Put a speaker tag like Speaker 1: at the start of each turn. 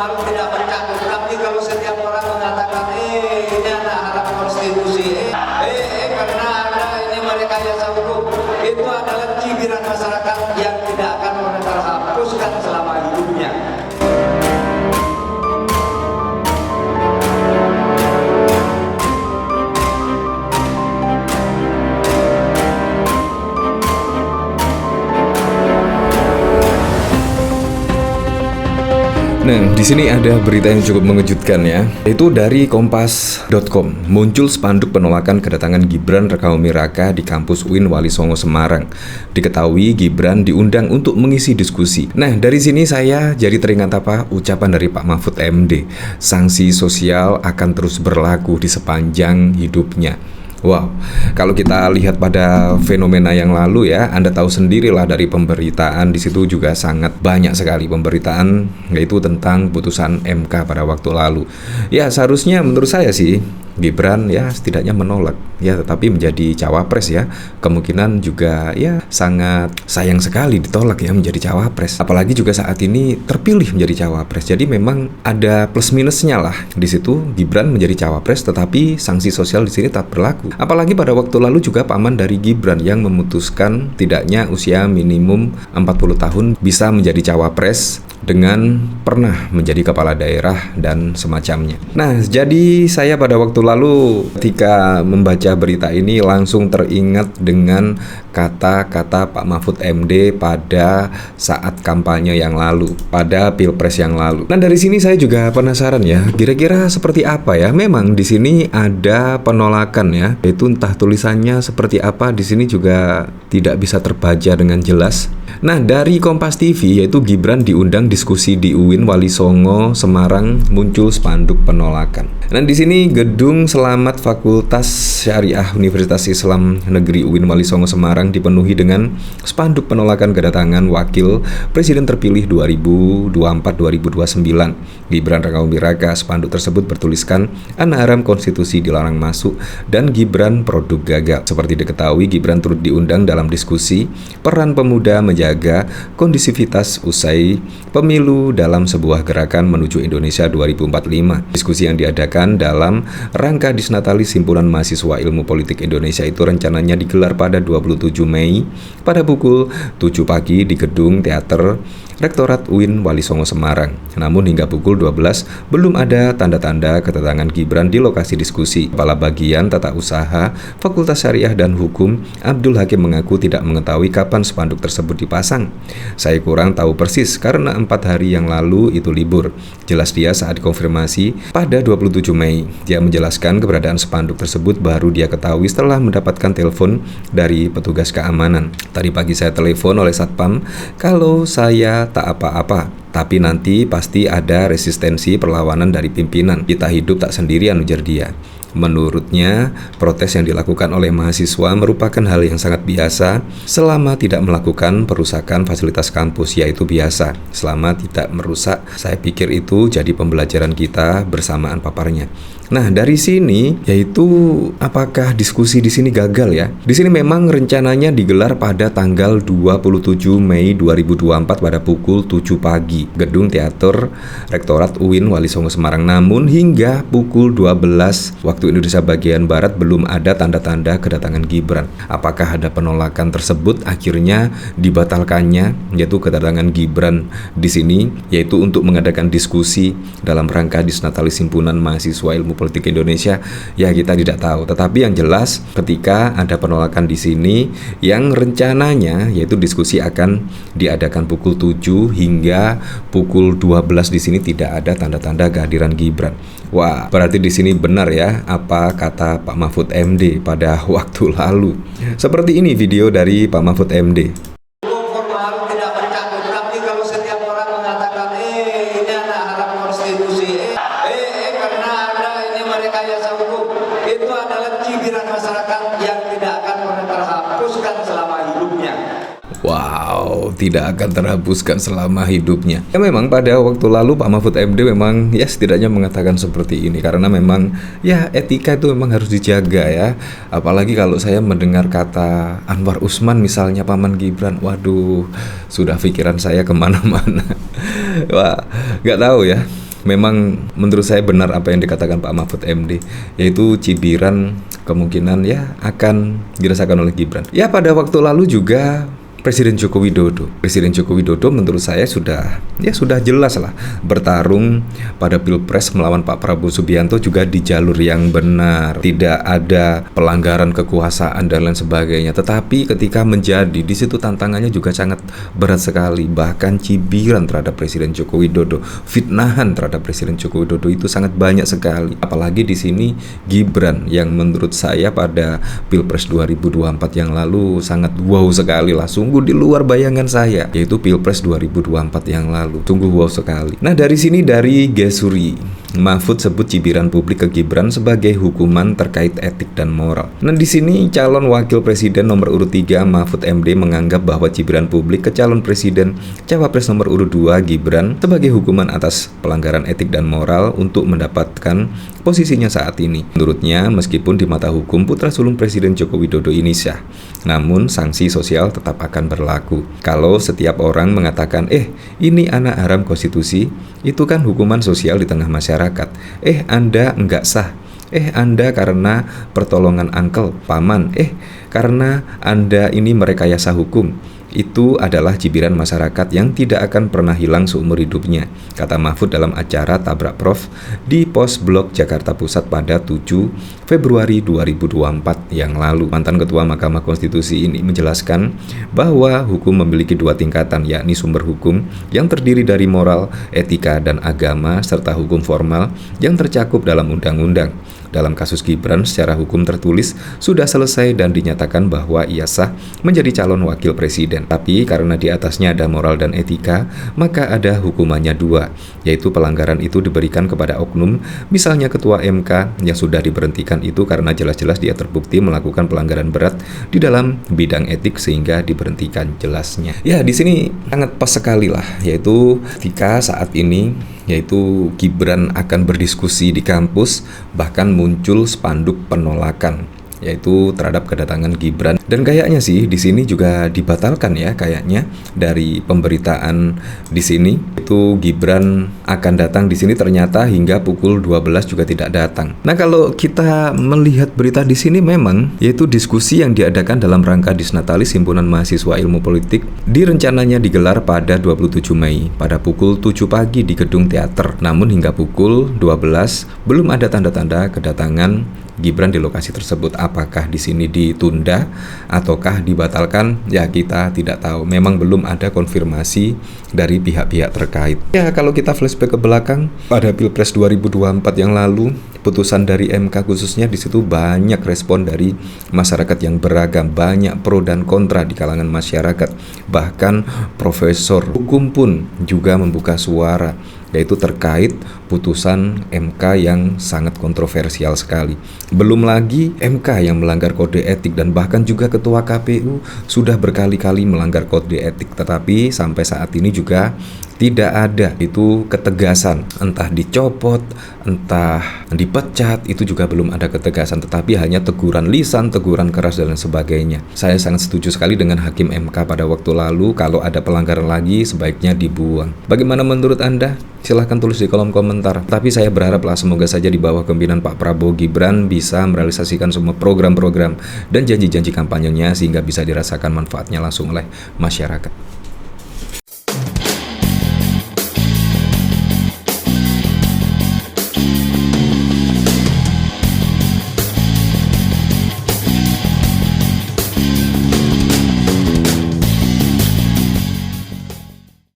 Speaker 1: formal, tidak mencakup. Tapi kalau setiap orang mengatakan, ini ada harap konstitusi, karena ada ini merekayasa hukum, itu adalah cibiran masyarakat yang tidak akan pernah terhapuskan selama hidupnya.
Speaker 2: Nah, di sini ada berita yang cukup mengejutkan ya, yaitu dari kompas.com. Muncul spanduk penolakan kedatangan Gibran Rakabuming Raka di kampus UIN Wali Songo Semarang. Diketahui Gibran diundang untuk mengisi diskusi. Nah, dari sini saya jadi teringat ucapan dari Pak Mahfud MD. Sanksi sosial akan terus berlaku di sepanjang hidupnya. Wow, kalau kita lihat pada fenomena yang lalu ya, Anda tahu sendirilah dari pemberitaan di situ juga sangat banyak sekali pemberitaan, yaitu tentang putusan MK pada waktu lalu. Ya seharusnya menurut saya sih Gibran ya setidaknya menolak ya, tetapi menjadi cawapres ya kemungkinan juga ya sangat sayang sekali ditolak ya menjadi cawapres. Apalagi juga saat ini terpilih menjadi cawapres. Jadi memang ada plus minusnya lah di situ. Gibran menjadi cawapres tetapi sanksi sosial di sini tak berlaku. Apalagi pada waktu lalu juga paman dari Gibran yang memutuskan tidaknya usia minimum 40 tahun bisa menjadi cawapres dengan pernah menjadi kepala daerah dan semacamnya. Nah, jadi saya pada waktu lalu ketika membaca berita ini langsung teringat dengan kata-kata Pak Mahfud MD pada saat kampanye yang lalu, pada Pilpres yang lalu. Nah, dari sini saya juga penasaran ya, kira-kira seperti apa ya? Memang di sini ada penolakan ya, itu entah tulisannya seperti apa di sini juga tidak bisa terbaca dengan jelas. Nah, dari Kompas TV yaitu Gibran diundang diskusi di UIN Wali Songo Semarang, muncul spanduk penolakan. Nah, di sini gedung Selamat Fakultas Syariah Universitas Islam Negeri UIN Wali Songo Semarang dipenuhi dengan spanduk penolakan kedatangan Wakil Presiden terpilih 2024-2029 Gibran Rakabuming Raka. Spanduk tersebut bertuliskan anak haram konstitusi dilarang masuk dan Gibran produk gagal. Seperti diketahui, Gibran turut diundang dalam diskusi peran pemuda menjaga kondisivitas usai pemilu dalam sebuah gerakan menuju Indonesia 2045. Diskusi yang diadakan dalam rangka Disnatalis Himpunan Mahasiswa Ilmu Politik Indonesia itu rencananya digelar pada 27 Mei pada pukul 7 pagi di Gedung Teater Rektorat UIN Wali Songo Semarang. Namun hingga pukul 12 belum ada tanda-tanda kedatangan Gibran di lokasi diskusi. Kepala Bagian Tata Usaha Fakultas Syariah dan Hukum Abdul Hakim mengaku tidak mengetahui kapan spanduk tersebut dipasang. Saya kurang tahu persis karena 4 hari yang lalu itu libur. Jelas dia saat dikonfirmasi pada 27 Mei. Dia menjelaskan keberadaan spanduk tersebut baru dia ketahui setelah mendapatkan telepon dari petugas keamanan. Tadi pagi saya telepon oleh Satpam kalau saya tak apa-apa, tapi nanti pasti ada resistensi perlawanan dari pimpinan. Kita hidup tak sendirian, ujar dia. Menurutnya, protes yang dilakukan oleh mahasiswa merupakan hal yang sangat biasa selama tidak melakukan perusakan fasilitas kampus, yaitu biasa. Selama tidak merusak, saya pikir itu jadi pembelajaran kita bersamaan paparnya. Nah, dari sini yaitu apakah diskusi di sini gagal ya? Di sini memang rencananya digelar pada tanggal 27 Mei 2024 pada pukul 7 pagi, Gedung Teater Rektorat UIN Wali Songo Semarang. Namun hingga pukul 12 waktu Indonesia bagian Barat belum ada tanda-tanda kedatangan Gibran. Apakah ada penolakan tersebut akhirnya dibatalkannya, yaitu kedatangan Gibran di sini yaitu untuk mengadakan diskusi dalam rangka Disnatalis Himpunan Mahasiswa Ilmu Politik Indonesia, ya kita tidak tahu. Tetapi yang jelas ketika ada penolakan di sini yang rencananya yaitu diskusi akan diadakan pukul 7 hingga pukul 12 di sini tidak ada tanda-tanda kehadiran Gibran. Wah, berarti di sini benar ya apa kata Pak Mahfud MD pada waktu lalu. Seperti ini video dari Pak Mahfud MD.
Speaker 1: Formal tidak mencakup, tapi kalau setiap orang mengatakan ini ada harap konstitusi, karena ada ini merekayasa hukum, itu adalah cibiran masyarakat yang tidak akan pernah terhapuskan selama hidupnya.
Speaker 2: Wow, tidak akan terhapuskan selama hidupnya. Ya memang pada waktu lalu Pak Mahfud MD memang ya setidaknya mengatakan seperti ini karena memang ya etika itu memang harus dijaga ya. Apalagi kalau saya mendengar kata Anwar Usman misalnya paman Gibran, waduh, sudah pikiran saya kemana-mana. Wah, nggak tahu ya. memang menurut saya benar apa yang dikatakan Pak Mahfud MD, yaitu cibiran kemungkinan ya akan dirasakan oleh Gibran. Ya pada waktu lalu juga Presiden Joko Widodo menurut saya sudah jelas lah bertarung pada Pilpres melawan Pak Prabowo Subianto juga di jalur yang benar, tidak ada pelanggaran kekuasaan dan lain sebagainya. Tetapi ketika menjadi di situ tantangannya juga sangat berat sekali, bahkan cibiran terhadap Presiden Joko Widodo, fitnahan terhadap Presiden Joko Widodo itu sangat banyak sekali. Apalagi di sini Gibran yang menurut saya pada Pilpres 2024 yang lalu sangat wow sekali lah, sungguh di luar bayangan saya, yaitu Pilpres 2024 yang lalu. Sungguh wow sekali. Nah, dari sini dari Gesuri, Mahfud sebut cibiran publik ke Gibran sebagai hukuman terkait etik dan moral. Nah, di sini calon wakil presiden nomor urut 3 Mahfud MD menganggap bahwa cibiran publik ke calon presiden cawapres nomor urut 2 Gibran sebagai hukuman atas pelanggaran etik dan moral untuk mendapatkan posisinya saat ini. Menurutnya, meskipun di mata hukum putra sulung Presiden Joko Widodo ini sah, namun sanksi sosial tetap akan berlaku. Kalau setiap orang mengatakan, ini anak haram konstitusi, itu kan hukuman sosial di tengah masyarakat. Anda enggak sah. Anda karena pertolongan uncle, paman. Karena Anda ini merekayasa hukum. Itu adalah cibiran masyarakat yang tidak akan pernah hilang seumur hidupnya, kata Mahfud dalam acara Tabrak Prof di Pos Blok Jakarta Pusat pada 7 Februari 2024 yang lalu. Mantan Ketua Mahkamah Konstitusi ini menjelaskan bahwa hukum memiliki 2 tingkatan, yakni sumber hukum yang terdiri dari moral, etika, dan agama, serta hukum formal yang tercakup dalam undang-undang. Dalam kasus Gibran, secara hukum tertulis sudah selesai dan dinyatakan bahwa ia sah menjadi calon wakil presiden. Tapi karena di atasnya ada moral dan etika, maka ada hukumannya 2, yaitu pelanggaran itu diberikan kepada oknum, misalnya Ketua MK yang sudah diberhentikan itu karena jelas-jelas dia terbukti melakukan pelanggaran berat di dalam bidang etik sehingga diberhentikan jelasnya. Ya, di sini sangat pas sekali lah, yaitu ketika saat ini yaitu Gibran akan berdiskusi di kampus, bahkan muncul spanduk penolakan yaitu terhadap kedatangan Gibran, dan kayaknya sih di sini juga dibatalkan ya, kayaknya dari pemberitaan di sini itu Gibran akan datang di sini ternyata hingga pukul 12 juga tidak datang. Nah, kalau kita melihat berita di sini memang yaitu diskusi yang diadakan dalam rangka Disnatalis Himpunan Mahasiswa Ilmu Politik direncananya digelar pada 27 Mei pada pukul 7 pagi di gedung teater. Namun hingga pukul 12 belum ada tanda-tanda kedatangan Gibran di lokasi tersebut. Apakah di sini ditunda ataukah dibatalkan? Ya, kita tidak tahu. Memang belum ada konfirmasi dari pihak-pihak terkait. Ya, kalau kita flashback ke belakang pada Pilpres 2024 yang lalu, putusan dari MK khususnya di situ banyak respon dari masyarakat yang beragam, banyak pro dan kontra di kalangan masyarakat. Bahkan profesor hukum pun juga membuka suara, yaitu terkait putusan MK yang sangat kontroversial sekali. Belum lagi MK yang melanggar kode etik, dan bahkan juga Ketua KPU sudah berkali-kali melanggar kode etik, tetapi sampai saat ini juga tidak ada itu ketegasan, entah dicopot, entah dipecat, itu juga belum ada ketegasan, tetapi hanya teguran lisan, teguran keras dan lain sebagainya. Saya sangat setuju sekali dengan Hakim MK pada waktu lalu, kalau ada pelanggaran lagi sebaiknya dibuang. Bagaimana menurut Anda? Silahkan tulis di kolom komentar. Tapi saya berharaplah semoga saja di bawah kepemimpinan Pak Prabowo Gibran bisa merealisasikan semua program-program dan janji-janji kampanyenya sehingga bisa dirasakan manfaatnya langsung oleh masyarakat.